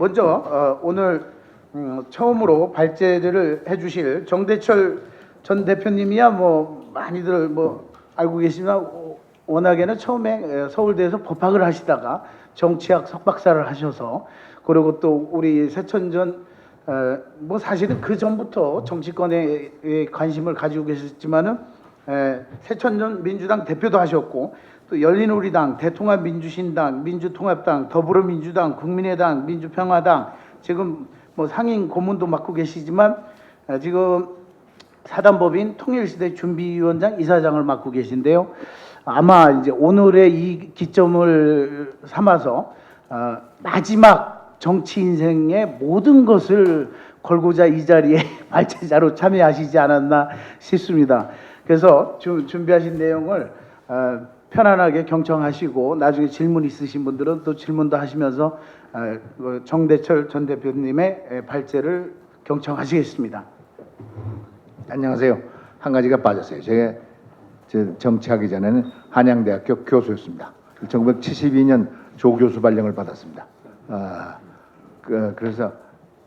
먼저 오늘 처음으로 발제를 해주실 정대철 전 대표님이야 뭐 많이들 뭐 알고 계시지만 워낙에는 처음에 서울대에서 법학을 하시다가 정치학 석박사를 하셔서 그리고 또 우리 세천전 뭐 사실은 그 전부터 정치권에 관심을 가지고 계셨지만은 세천전 민주당 대표도 하셨고 또 열린우리당, 대통합민주신당, 민주통합당, 더불어민주당, 국민의당, 민주평화당 지금 뭐 상임 고문도 맡고 계시지만 지금 사단법인 통일시대 준비위원장 이사장을 맡고 계신데요. 아마 이제 오늘의 이 기점을 삼아서 마지막 정치 인생의 모든 것을 걸고자 이 자리에 발제자로 참여하시지 않았나 싶습니다. 그래서 준비하신 내용을 편안하게 경청하시고 나중에 질문 있으신 분들은 또 질문도 하시면서 정대철 전 대표님의 발제를 경청하시겠습니다. 안녕하세요. 한 가지가 빠졌어요. 제가 정치하기 전에는 한양대학교 교수였습니다. 1972년 조교수 발령을 받았습니다. 그래서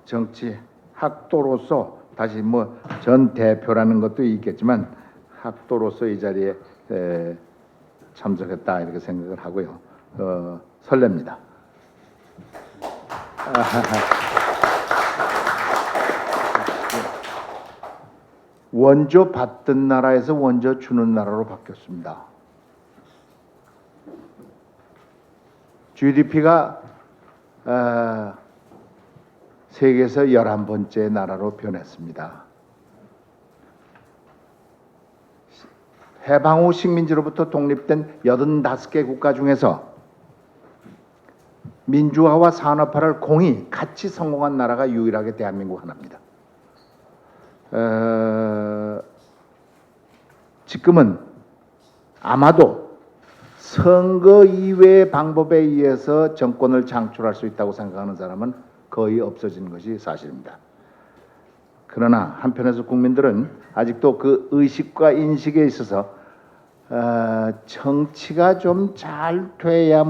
정치 학도로서 다시 뭐 전 대표라는 것도 있겠지만 학도로서 이 자리에 참석했다 이렇게 생각을 하고요. 설렙니다. 원조 받던 나라에서 원조 주는 나라로 바뀌었습니다. GDP가 세계에서 11번째 나라로 변했습니다. 해방 후 식민지로부터 독립된 85개 국가 중에서 민주화와 산업화를 공히 같이 성공한 나라가 유일하게 대한민국 하나입니다. 지금은 아마도 선거 이외의 방법에 의해서 정권을 창출할 수 있다고 생각하는 사람은 거의 없어진 것이 사실입니다. 그러나 한편에서 국민들은 아직도 그 의식과 인식에 있어서 정치가 좀 잘 돼야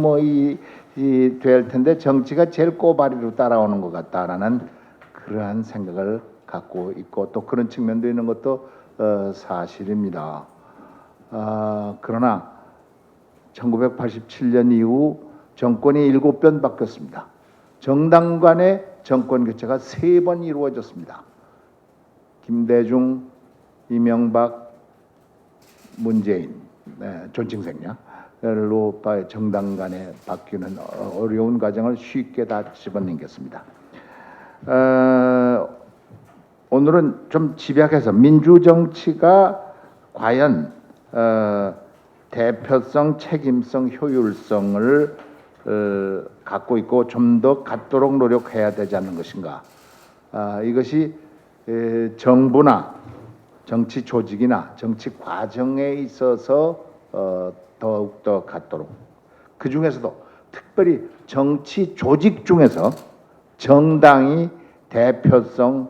될 텐데 정치가 제일 꼬바리로 따라오는 것 같다라는 그러한 생각을 갖고 있고 또 그런 측면도 있는 것도 사실입니다. 그러나 1987년 이후 정권이 7번 바뀌었습니다. 정당 간의 정권 교체가 3번 이루어졌습니다. 김대중, 이명박, 문재인, 존칭생야로 정당 간에 바뀌는 어려운 과정을 쉽게 다 집어넘겼습니다. 오늘은 좀 집약해서 민주정치가 과연 대표성, 책임성, 효율성을 갖고 있고 좀 더 갖도록 노력해야 되지 않는 것인가. 이것이 정부나 정치 조직이나 정치 과정에 있어서 더욱더 갖도록 그 중에서도 특별히 정치 조직 중에서 정당이 대표성,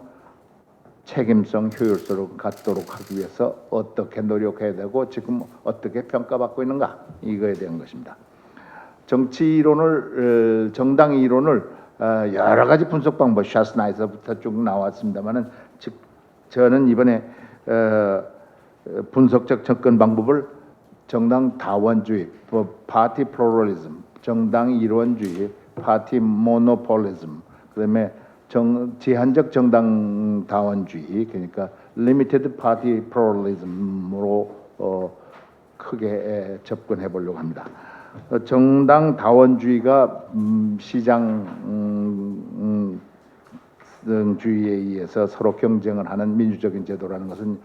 책임성, 효율성을 갖도록 하기 위해서 어떻게 노력해야 되고 지금 어떻게 평가받고 있는가 이거에 대한 것입니다. 정치 이론을 정당 이론을 여러 가지 분석 방법 샤스나이서부터 쭉 나왔습니다만은 즉 저는 이번에 분석적 접근 방법을 정당 다원주의, 파티 플루럴리즘, 정당 이론주의, 파티 모노폴리즘, 그다음에 제한적 정당 다원주의, 그러니까 리미티드 파티 플루럴리즘으로 크게 접근해 보려고 합니다. 정당 다원주의가 시장주의에 의해서 서로 경쟁을 하는 민주적인 제도라는 것은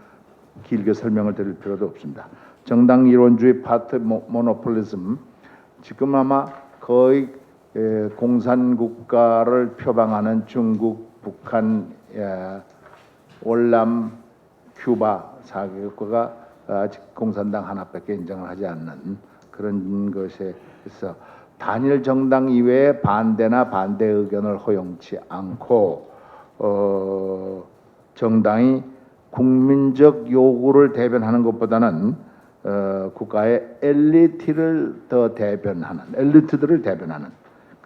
길게 설명을 드릴 필요도 없습니다. 정당 이론주의 파트 모노폴리즘, 지금 아마 거의 공산국가를 표방하는 중국, 북한, 월남, 큐바 4개국가가 아직 공산당 하나밖에 인정을 하지 않는 그런 것에 있어 단일 정당 이외의 반대나 반대 의견을 허용치 않고 정당이 국민적 요구를 대변하는 것보다는 국가의 엘리트들을 대변하는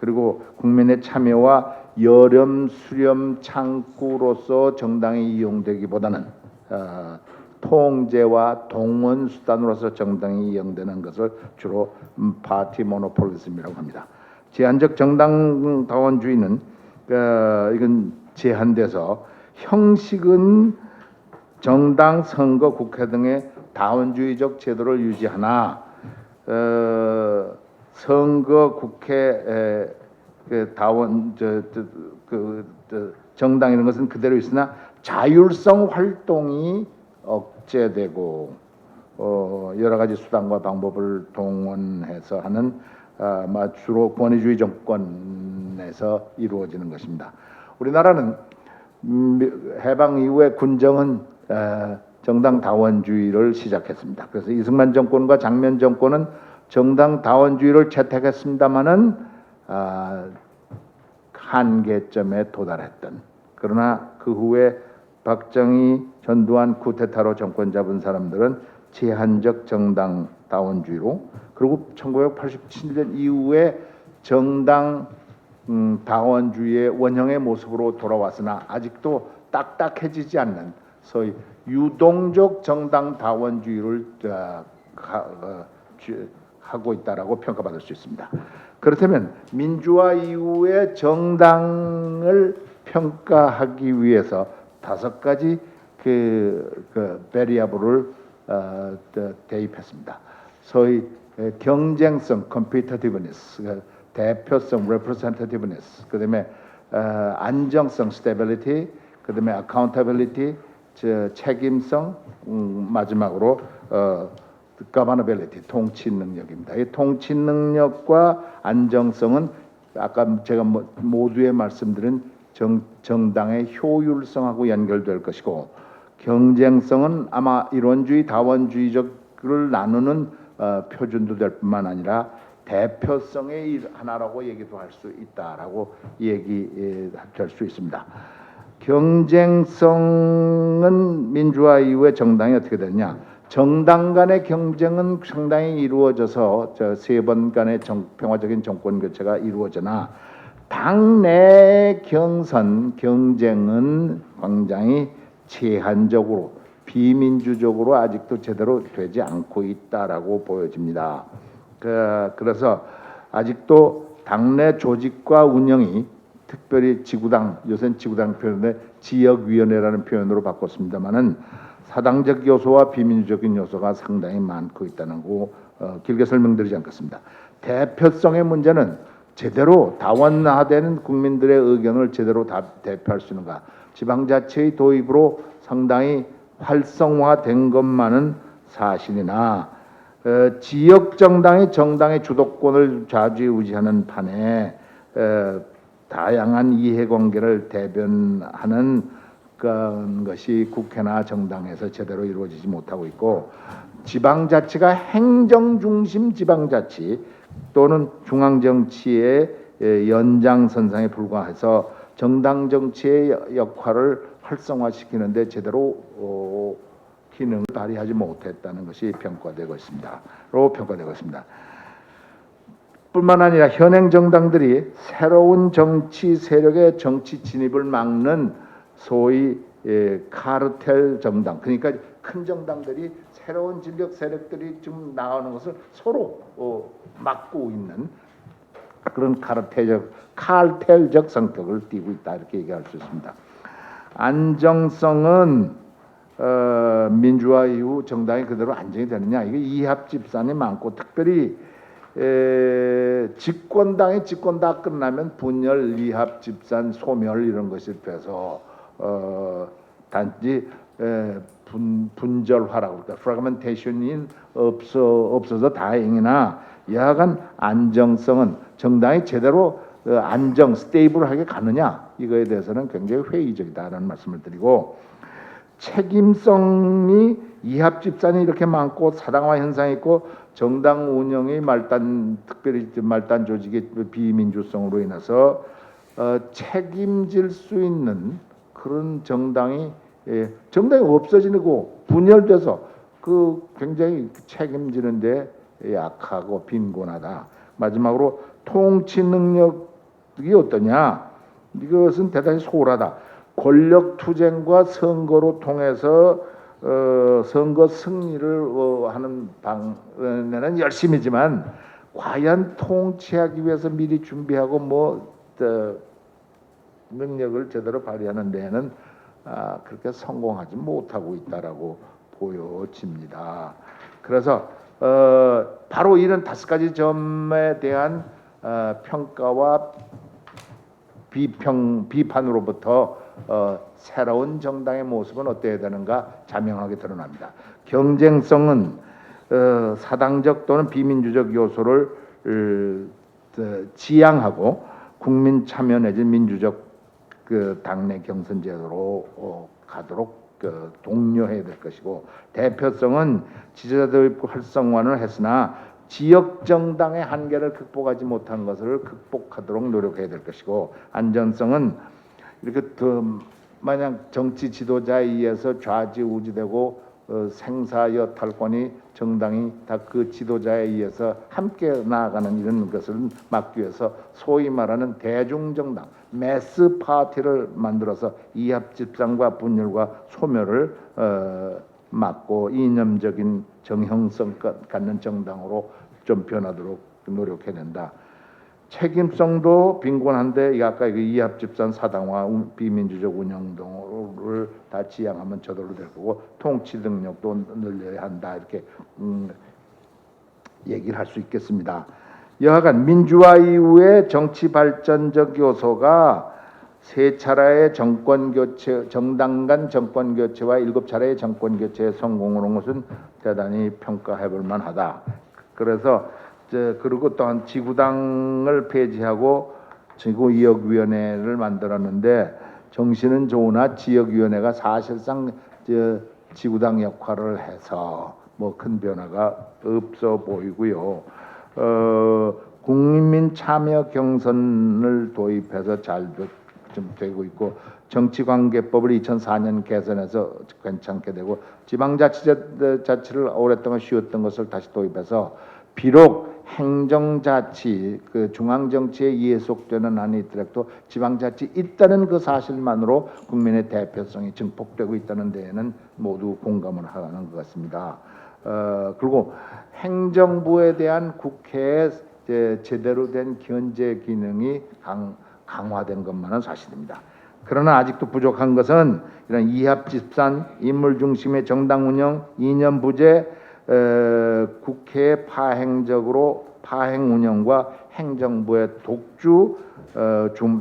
그리고 국민의 참여와 여렴 수렴 창구로서 정당이 이용되기보다는 통제와 동원 수단으로서 정당이 이용되는 것을 주로 파티 모노폴리즘이라고 합니다. 제한적 정당 다원주의는 이건 제한돼서 형식은 정당, 선거, 국회 등의 다원주의적 제도를 유지하나 선거, 국회 그 다원 정당 이런 것은 그대로 있으나 자율성 활동이 억제되고 여러 가지 수단과 방법을 동원해서 하는 주로 권위주의 정권에서 이루어지는 것입니다. 우리나라는 해방 이후에 군정은 정당 다원주의를 시작했습니다. 그래서 이승만 정권과 장면 정권은 정당 다원주의를 채택했습니다마는 한계점에 도달했던, 그러나 그 후에 박정희, 전두환 쿠데타로 정권 잡은 사람들은 제한적 정당 다원주의로, 그리고 1987년 이후에 정당 다원주의의 원형의 모습으로 돌아왔으나 아직도 딱딱해지지 않는 소위 유동적 정당 다원주의를 하고 있다라고 평가받을 수 있습니다. 그렇다면 민주화 이후의 정당을 평가하기 위해서 5가지 베리어블을 대입했습니다. 소위 경쟁성 (competitiveness), 대표성 (representativeness), 그다음에 안정성 (stability), 그다음에 accountability, 책임성, 마지막으로 governability, 통치 능력입니다. 이 통치 능력과 안정성은 아까 제가 모두에 말씀드린 정당의 효율성하고 연결될 것이고, 경쟁성은 아마 이론주의, 다원주의적을 나누는 표준도 될 뿐만 아니라 대표성의 하나라고 얘기도 할 수 있다라고 얘기할 수 있습니다. 경쟁성은 민주화 이후에 정당이 어떻게 되느냐? 정당 간의 경쟁은 상당히 이루어져서 세 번간의 평화적인 정권 교체가 이루어지나 당내 경쟁은 굉장히 제한적으로 비민주적으로 아직도 제대로 되지 않고 있다라고 보여집니다. 그래서 아직도 당내 조직과 운영이, 특별히 지구당, 요새는 지구당 표현에 지역위원회라는 표현으로 바꿨습니다만은 사당적 요소와 비민주적인 요소가 상당히 많고 있다는 거 길게 설명드리지 않겠습니다. 대표성의 문제는 제대로 다원화되는 국민들의 의견을 제대로 대표할 수 있는가? 지방자치의 도입으로 상당히 활성화된 것만은 사실이나 지역 정당이 정당의 주도권을 좌지우지하는 판에 다양한 이해관계를 대변하는 것이 국회나 정당에서 제대로 이루어지지 못하고 있고, 지방자치가 행정중심 지방자치 또는 중앙정치의 연장선상에 불과해서 정당 정치의 역할을 활성화시키는데 제대로 기능을 발휘하지 못했다는 것이 평가되고 있습니다. 뿐만 아니라 현행 정당들이 새로운 정치 세력의 정치 진입을 막는 소위 카르텔 정당, 그러니까 큰 정당들이 새로운 진력 세력들이 좀 나오는 것을 서로 막고 있는 그런 카르텔적 성격을 띠고 있다, 이렇게 얘기할 수 있습니다. 안정성은 민주화 이후 정당이 그대로 안정이 되느냐? 이게 이합 집산이 많고, 특별히 집권당이 집권 다 끝나면 분열, 이합 집산, 소멸 이런 것이 돼서 단지 분절화라고 그럴까, 프래그멘테이션이 없어서 다행이나 여하간 안정성은 정당이 제대로 스테이블하게 가느냐, 이거에 대해서는 굉장히 회의적이다라는 말씀을 드리고, 책임성이 이합 집산이 이렇게 많고 사당화 현상이 있고 정당 운영의 특별히 말단 조직의 비민주성으로 인해서 책임질 수 있는 그런 정당이 없어지고 분열돼서 굉장히 책임지는데 약하고 빈곤하다. 마지막으로 통치 능력 이게 어떠냐? 이것은 대단히 소홀하다. 권력 투쟁과 선거로 통해서 선거 승리를 하는 방면에는 열심이지만 과연 통치하기 위해서 미리 준비하고 능력을 제대로 발휘하는 데에는 그렇게 성공하지 못하고 있다라고 보여집니다. 그래서 바로 이런 5가지 점에 대한 평가와 비판으로부터 새로운 정당의 모습은 어때야 되는가 자명하게 드러납니다. 경쟁성은 사당적 또는 비민주적 요소를 지향하고 국민 참여 내지 민주적 당내 경선 제도로 가도록 독려해야 될 것이고, 대표성은 지지자들 활성화를 했으나 지역 정당의 한계를 극복하지 못한 것을 극복하도록 노력해야 될 것이고, 안전성은 이렇게 마냥 정치 지도자에 의해서 좌지우지되고 생사여 탈권이 정당이 다 그 지도자에 의해서 함께 나아가는 이런 것을 막기 위해서 소위 말하는 대중정당 매스 파티를 만들어서 이합집산과 분열과 소멸을 막고 이념적인 정형성 갖는 정당으로 좀 변하도록 노력해야 된다. 책임성도 빈곤한데 아까 이합집산 사당화 비민주적 운영 등을 다 지향하면 저절로 될 거고, 통치 능력도 늘려야 한다, 이렇게 얘기를 할 수 있겠습니다. 여하간 민주화 이후의 정치 발전적 요소가 3차례의 정권 교체, 정당 간 정권 교체와 7차례의 정권 교체에 성공한 것은 대단히 평가해 볼 만하다. 그래서 그리고 또한 지구당을 폐지하고 지구이역위원회를 만들었는데, 정신은 좋으나 지역위원회가 사실상 지구당 역할을 해서 큰 변화가 없어 보이고요. 국민 참여 경선을 도입해서 잘 좀 되고 있고, 정치관계법을 2004년 개선해서 괜찮게 되고, 지방자치를 오랫동안 쉬었던 것을 다시 도입해서 비록 행정자치 중앙정치에 예속되는 한이 있더라도 지방자치 있다는 그 사실만으로 국민의 대표성이 증폭되고 있다는 데에는 모두 공감을 하는 것 같습니다. 그리고 행정부에 대한 국회의 제대로 된 견제 기능이 강화된 것만은 사실입니다. 그러나 아직도 부족한 것은 이런 이합집산, 인물 중심의 정당 운영, 이념 부재, 국회의 파행 운영과 행정부의 독주,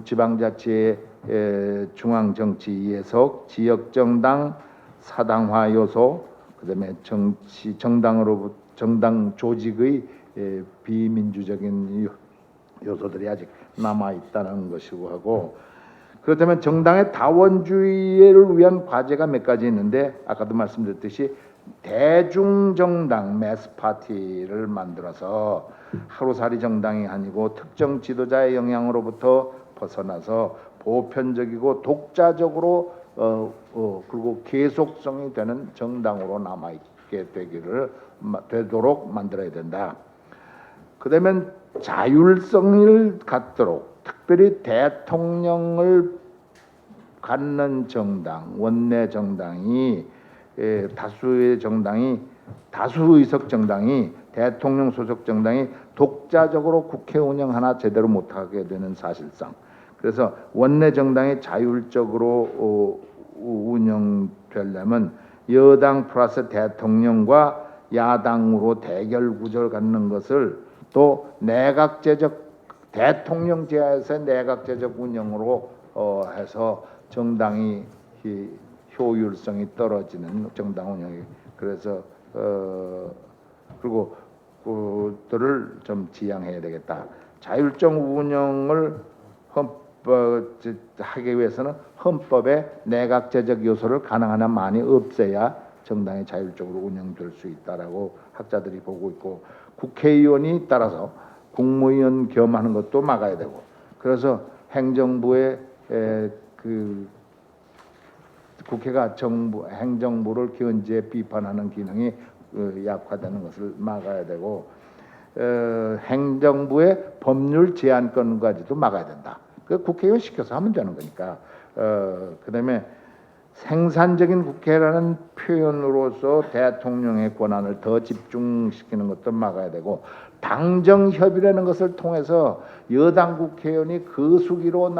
지방자치의 중앙정치 예속, 지역정당 사당화 요소, 그다음에 정당 조직의 비민주적인 요소들이 아직 남아 있다는 것이고 하고, 그렇다면 정당의 다원주의를 위한 과제가 몇 가지 있는데, 아까도 말씀드렸듯이 대중정당 매스파티를 만들어서 하루살이 정당이 아니고 특정 지도자의 영향으로부터 벗어나서 보편적이고 독자적으로 그리고 계속성이 되는 정당으로 남아있게 되도록 만들어야 된다. 그다음에 자율성을 갖도록, 특별히 대통령을 갖는 정당, 원내 정당이 다수의석 정당이 대통령 소속 정당이 독자적으로 국회 운영 하나 제대로 못하게 되는 사실상, 그래서 원내 정당이 자율적으로 운영되려면 여당 플러스 대통령과 야당으로 대결 구조를 갖는 것을, 또 내각제적 대통령 제하에서 내각제적 운영으로 해서 정당이 효율성이 떨어지는 정당 운영이, 그래서 그리고 그들을 좀 지향해야 되겠다. 자율적 운영을 하기 위해서는 헌법에 내각제적 요소를 가능한 한 많이 없애야 정당이 자율적으로 운영될 수 있다라고 학자들이 보고 있고, 국회의원이 따라서 국무위원 겸하는 것도 막아야 되고, 그래서 행정부의 국회가 행정부를 견제 비판하는 기능이 약화되는 것을 막아야 되고, 행정부의 법률 제한권까지도 막아야 된다. 그 국회의원 시켜서 하면 되는 거니까. 그다음에 생산적인 국회라는 표현으로서 대통령의 권한을 더 집중시키는 것도 막아야 되고, 당정협의라는 것을 통해서 여당 국회의원이 그 수기로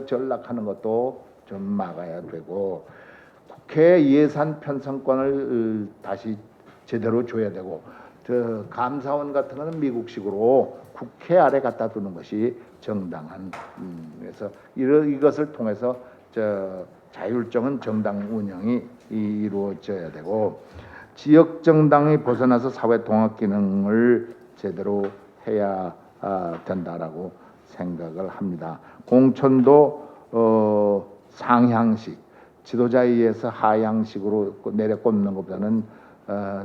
전락하는 것도 좀 막아야 되고, 국회 예산 편성권을 다시 제대로 줘야 되고, 감사원 같은 거는 미국식으로 국회 아래 갖다 두는 것이 정당한, 그래서 이것을 통해서 자율적인 정당 운영이 이루어져야 되고, 지역 정당이 벗어나서 사회 통합 기능을 제대로 해야 된다라고 생각을 합니다. 공천도 상향식, 지도자에 의해서 하향식으로 내려꽂는 것보다는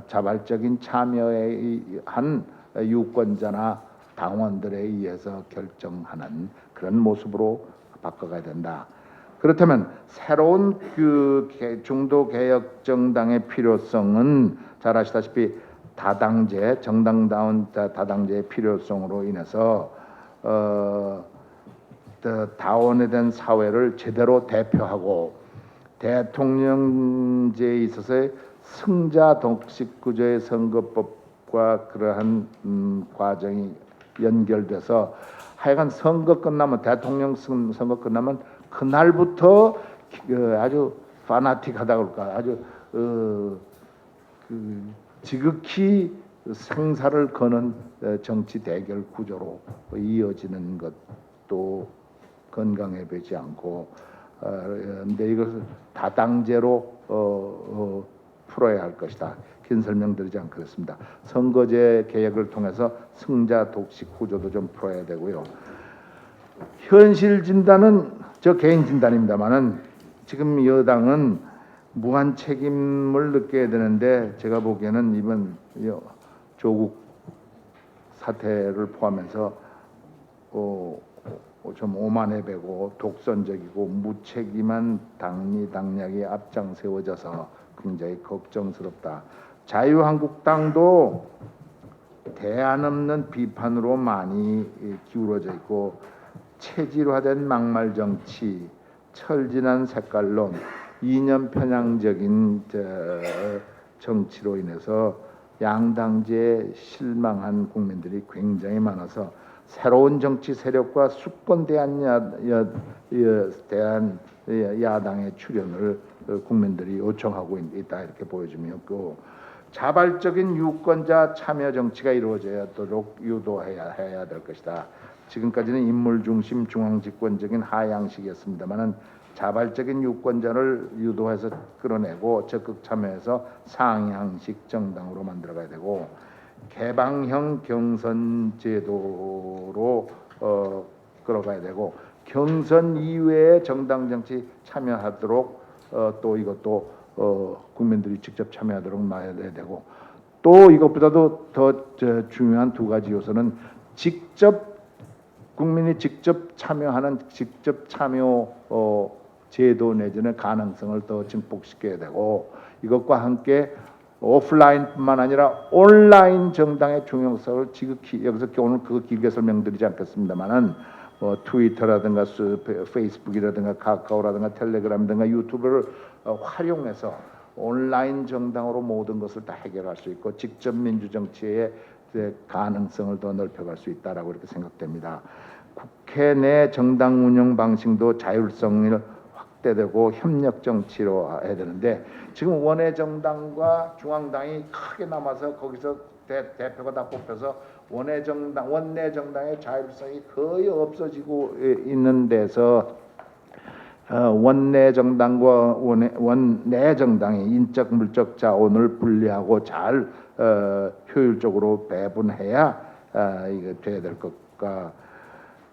자발적인 참여에 한 유권자나 당원들에 의해서 결정하는 그런 모습으로 바꿔가야 된다. 그렇다면 새로운 중도 개혁 정당의 필요성은 잘 아시다시피 다당제, 정당다운 다당제의 필요성으로 인해서 다원에 된 사회를 제대로 대표하고, 대통령제에 있어서의 승자 독식 구조의 선거법과 그러한 과정이 연결돼서 하여간 선거 끝나면, 대통령 선거 끝나면 그날부터 아주 파나틱하다 그럴까, 아주 지극히 생사를 거는 정치 대결 구조로 이어지는 것도 건강해 보이지 않고, 근데 이것을 다당제로 풀어야 할 것이다. 긴 설명드리지 않겠습니다. 선거제 개혁을 통해서 승자 독식 구조도 좀 풀어야 되고요. 현실 진단은 저 개인 진단입니다만은 지금 여당은 무한 책임을 느껴야 되는데, 제가 보기에는 이번 조국 사태를 포함해서 좀 오만해배고 독선적이고 무책임한 당리당략이 앞장 세워져서 굉장히 걱정스럽다. 자유한국당도 대안 없는 비판으로 많이 기울어져 있고, 체질화된 막말 정치, 철진한 색깔론, 이념 편향적인 정치로 인해서 양당제에 실망한 국민들이 굉장히 많아서 새로운 정치 세력과 수권 대한 야당의 출연을 국민들이 요청하고 있다, 이렇게 보여지고, 자발적인 유권자 참여 정치가 이루어져야도록 유도해야 될 것이다. 지금까지는 인물 중심 중앙 집권적인 하향식이었습니다만은 자발적인 유권자를 유도해서 끌어내고 적극 참여해서 상향식 정당으로 만들어가야 되고, 개방형 경선 제도로 끌어가야 되고, 경선 이외에 정당 정치 참여하도록 또 이것도 국민들이 직접 참여하도록 만들어야 되고, 또 이것보다도 더 중요한 두 가지 요소는 국민이 직접 참여하는 직접 참여 제도 내지는 가능성을 더 증폭시켜야 되고, 이것과 함께 오프라인뿐만 아니라 온라인 정당의 중요성을 지극히, 여기서 오늘 그거 길게 설명드리지 않겠습니다만은 트위터라든가 페이스북이라든가 카카오라든가 텔레그램이라든가 유튜브를 활용해서 온라인 정당으로 모든 것을 다 해결할 수 있고, 직접 민주정치의 가능성을 더 넓혀갈 수 있다라고 이렇게 생각됩니다. 국회 내 정당 운영 방식도 자율성을 확대되고 협력 정치로 해야 되는데, 지금 원외 정당과 중앙당이 크게 남아서 거기서 대표가 다 뽑혀서 원내 정당의 자율성이 거의 없어지고 있는 데서 원내 정당과 원내 정당의 인적 물적 자원을 분리하고 잘 효율적으로 배분해야 이게 돼야 될 것과,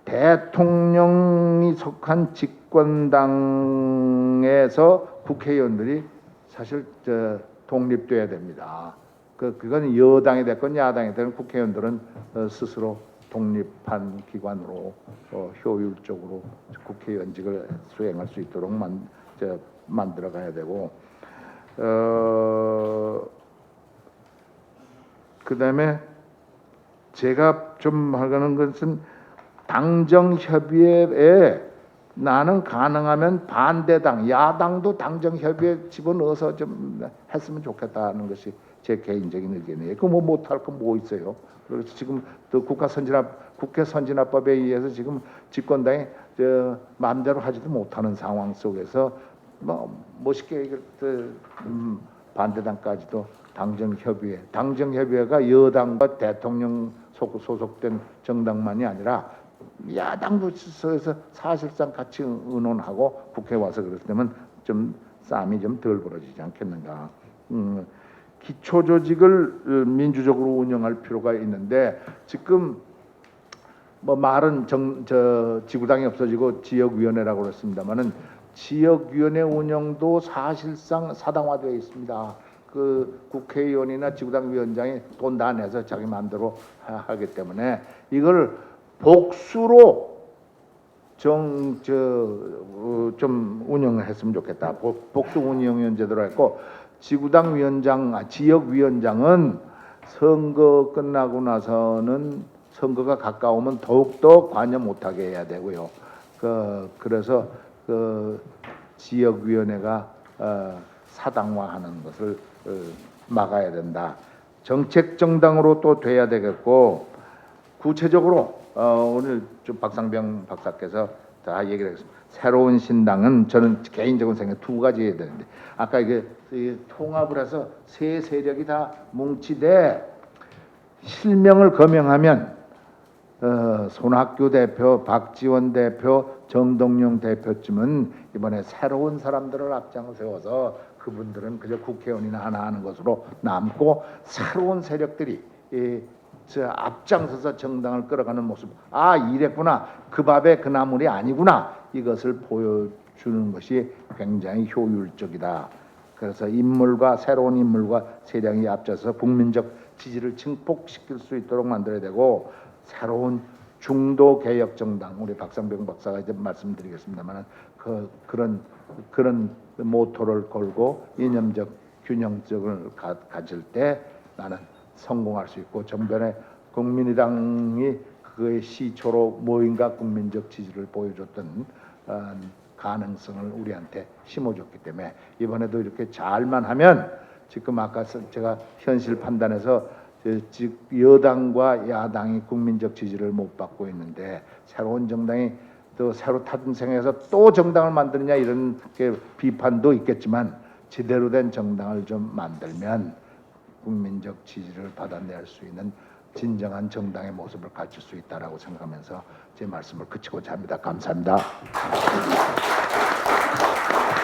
대통령이 속한 집권당에서 국회의원들이 사실 독립돼야 됩니다. 그건 여당이 됐건 야당이 됐건 국회의원들은 스스로 독립한 기관으로 효율적으로 국회의원직을 수행할 수 있도록 만들어 가야 되고, 그다음에 제가 좀 하는 것은 당정 협의회에 나는 가능하면 반대당, 야당도 당정 협의에 집어넣어서 좀 했으면 좋겠다는 것이 제 개인적인 의견이에요. 그 뭐 못할 거 뭐 있어요. 그래서 지금 또 국회 선진화법에 의해서 지금 집권당이 마음대로 하지도 못하는 상황 속에서 뭐 멋있게 반대당까지도 당정협의회가 여당과 대통령 소속된 정당만이 아니라 야당도 있어서 사실상 같이 의논하고 국회에 와서 그랬으면 좀 싸움이 좀 덜 벌어지지 않겠는가. 기초조직을 민주적으로 운영할 필요가 있는데 지금 뭐 말은 지구당이 없어지고 지역위원회라고 그랬습니다만은 지역위원회 운영도 사실상 사당화되어 있습니다. 그 국회의원이나 지구당 위원장이 돈 다 내서 자기 마음대로 하기 때문에 이걸 복수로 좀 운영했으면 좋겠다. 복수 운영 제도로 했고 지구당 위원장, 지역 위원장은 선거 끝나고 나서는 선거가 가까우면 더욱더 관여 못하게 해야 되고요. 그래서 지역위원회가 사당화하는 것을 막아야 된다. 정책 정당으로 또 돼야 되겠고 구체적으로 오늘 좀 박상병 박사께서 다 얘기를 했습니다. 새로운 신당은 저는 개인적으로 생각 두 가지 해야 되는데 아까 이게 통합을 해서 세 세력이 다 뭉치되 실명을 거명하면 손학규 대표, 박지원 대표, 정동영 대표쯤은 이번에 새로운 사람들을 앞장을 세워서 그분들은 그저 국회의원이나 하나 하는 것으로 남고 새로운 세력들이 앞장서서 정당을 끌어가는 모습, 아 이랬구나, 그 밥에 그 나물이 아니구나, 이것을 보여주는 것이 굉장히 효율적이다. 그래서 새로운 인물과 세력이 앞서서 국민적 지지를 증폭시킬 수 있도록 만들어야 되고 새로운 중도 개혁 정당, 우리 박상병 박사가 이제 말씀드리겠습니다만 그런 모토를 걸고 이념적 균형적을 가질 때 나는 성공할 수 있고 정변에 국민의당이 그의 시초로 모임과 국민적 지지를 보여줬던 가능성을 우리한테 심어줬기 때문에 이번에도 이렇게 잘만 하면 지금 아까 제가 현실 판단해서 여당과 야당이 국민적 지지를 못 받고 있는데 새로운 정당이 또 새로 탄생해서 또 정당을 만드느냐 이런 비판도 있겠지만 제대로 된 정당을 좀 만들면 국민적 지지를 받아낼 수 있는 진정한 정당의 모습을 갖출 수 있다라고 생각하면서 제 말씀을 그치고자 합니다. 감사합니다.